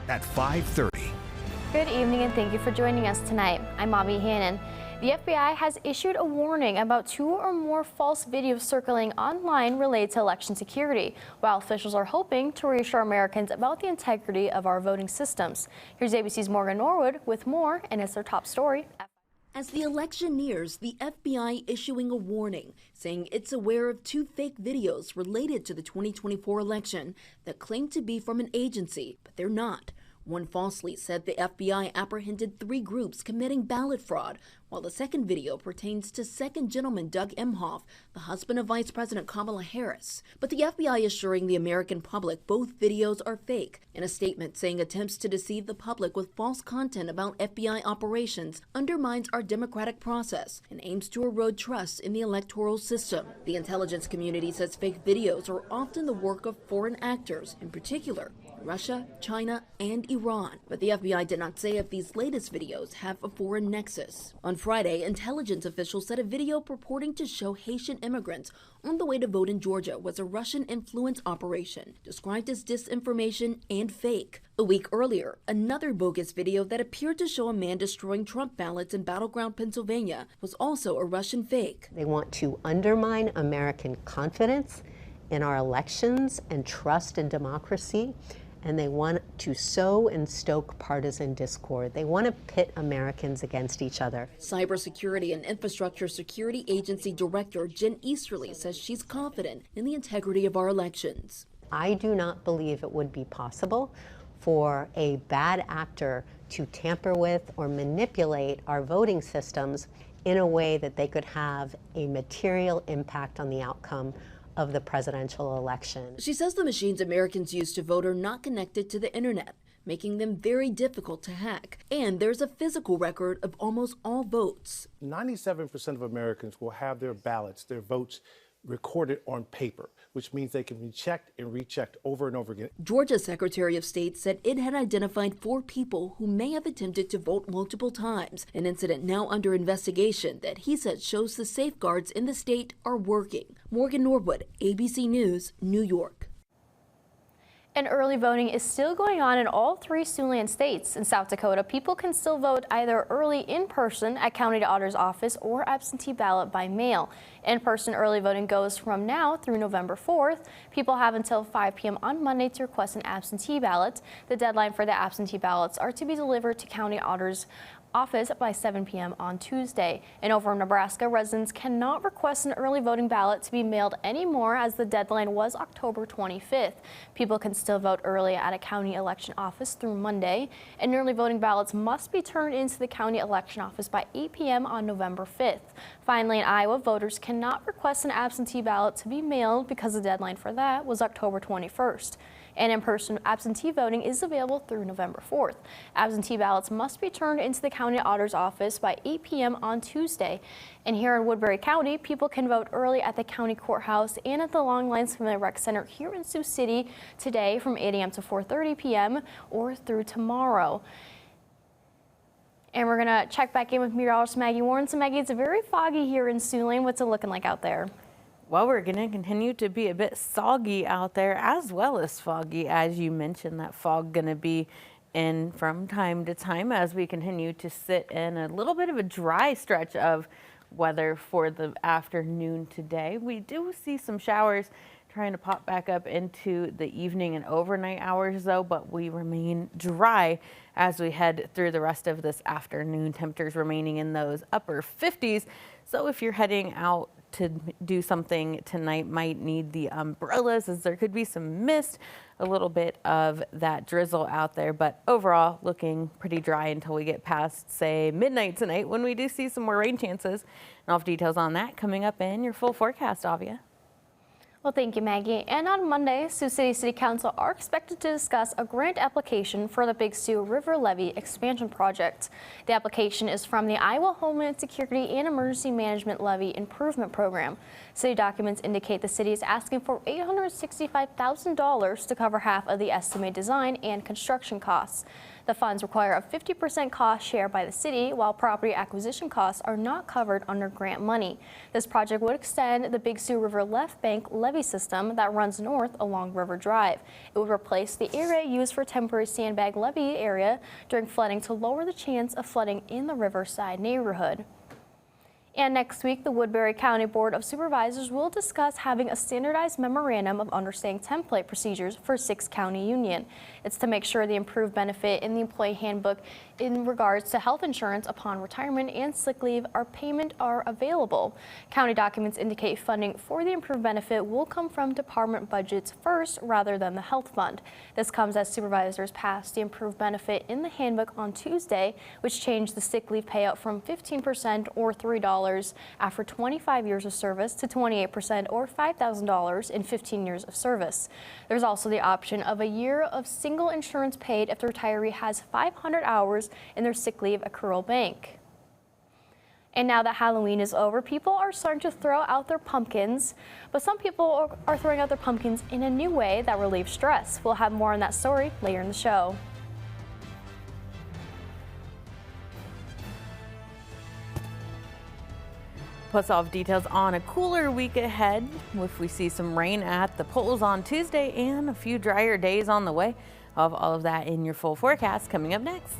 at 5:30. Good evening and thank you for joining us tonight. I'm Bobby Hannon. The FBI has issued a warning about 2 or more false videos circulating online related to election security, while officials are hoping to reassure Americans about the integrity of our voting systems. Here's ABC's Morgan Norwood with more, and it's their top story. As the election nears, the FBI issuing a warning, saying it's aware of 2 fake videos related to the 2024 election that claim to be from an agency, but they're not. One falsely said the FBI apprehended 3 groups committing ballot fraud, while the second video pertains to Second Gentleman Doug Emhoff, the husband of Vice President Kamala Harris. But the FBI assuring the American public both videos are fake, in a statement saying attempts to deceive the public with false content about FBI operations undermines our democratic process and aims to erode trust in the electoral system. The intelligence community says fake videos are often the work of foreign actors, in particular Russia, China, and Iran. But the FBI did not say if these latest videos have a foreign nexus. On Friday, intelligence officials said a video purporting to show Haitian immigrants on the way to vote in Georgia was a Russian influence operation, described as disinformation and fake. A week earlier, another bogus video that appeared to show a man destroying Trump ballots in battleground Pennsylvania was also a Russian fake. They want to undermine American confidence in our elections and trust in democracy. And they want to sow and stoke partisan discord. They want to pit Americans against each other. Cybersecurity and Infrastructure Security Agency Director Jen Easterly says she's confident in the integrity of our elections. I do not believe it would be possible for a bad actor to tamper with or manipulate our voting systems in a way that they could have a material impact on the outcome of the presidential election. She says the machines Americans use to vote are not connected to the internet, making them very difficult to hack. And there's a physical record of almost all votes. 97% of Americans will have their ballots, their votes, recorded on paper, which means they can be checked and rechecked over and over again. Georgia's Secretary of State said it had identified 4 people who may have attempted to vote multiple times, an incident now under investigation that he said shows the safeguards in the state are working. Morgan Norwood, ABC News, New York. And early voting is still going on in all 3 Siouxland states. In South Dakota, people can still vote either early in person at county auditor's office or absentee ballot by mail. In-person early voting goes from now through November 4th. People have until 5 p.m. on Monday to request an absentee ballot. The deadline for the absentee ballots are to be delivered to county auditor's office by 7 p.m. on Tuesday. In Overland, Nebraska, residents cannot request an early voting ballot to be mailed anymore as the deadline was October 25th. People can still vote early at a county election office through Monday, and early voting ballots must be turned into the county election office by 8 p.m. on November 5th. Finally, in Iowa, voters cannot request an absentee ballot to be mailed because the deadline for that was October 21st. And in-person absentee voting is available through November 4th. Absentee ballots must be turned into the county auditor's office by 8 p.m. on Tuesday. And here in Woodbury County, people can vote early at the county courthouse and at the Long Lines Family Rec Center here in Sioux City today from 8 a.m. to 4:30 p.m. or through tomorrow. And we're going to check back in with meteorologist Maggie Warren. So Maggie, it's very foggy here in Siouxland. What's it looking like out there? Well, we're going to continue to be a bit soggy out there, as well as foggy, as you mentioned. That fog going to be in from time to time as we continue to sit in a little bit of a dry stretch of weather for the afternoon today. We do see some showers trying to pop back up into the evening and overnight hours, though, but we remain dry as we head through the rest of this afternoon. Temperatures remaining in those upper 50s. So if you're heading out to do something tonight, might need the umbrellas, as there could be some mist, a little bit of that drizzle out there, but overall looking pretty dry until we get past, say, midnight tonight, when we do see some more rain chances. And all the details on that coming up in your full forecast, Avia. Well, thank you, Maggie. And on Monday, Sioux City Council are expected to discuss a grant application for the Big Sioux River Levee expansion project. The application is from the Iowa Homeland Security and Emergency Management Levee Improvement Program. City documents indicate the city is asking for $865,000 to cover half of the estimated design and construction costs. The funds require a 50% cost share by the city, while property acquisition costs are not covered under grant money. This project would extend the Big Sioux River left bank levee system that runs north along River Drive. It would replace the area used for temporary sandbag levee area during flooding to lower the chance of flooding in the Riverside neighborhood. And next week, the Woodbury County Board of Supervisors will discuss having a standardized memorandum of understanding template procedures for 6-county union. It's to make sure the improved benefit in the employee handbook in regards to health insurance upon retirement and sick leave payment are available. County documents indicate funding for the improved benefit will come from department budgets first rather than the health fund. This comes as supervisors passed the improved benefit in the handbook on Tuesday, which changed the sick leave payout from 15% or $3 after 25 years of service to 28% or $5,000 in 15 years of service. There's also the option of a year of single insurance paid if the retiree has 500 hours in their sick leave accrual bank. And now that Halloween is over, people are starting to throw out their pumpkins, but some people are throwing out their pumpkins in a new way that relieves stress. We'll have more on that story later in the show. Plus, off details on a cooler week ahead if we see some rain at the polls on Tuesday and a few drier days on the way. Of all of that in your full forecast coming up next.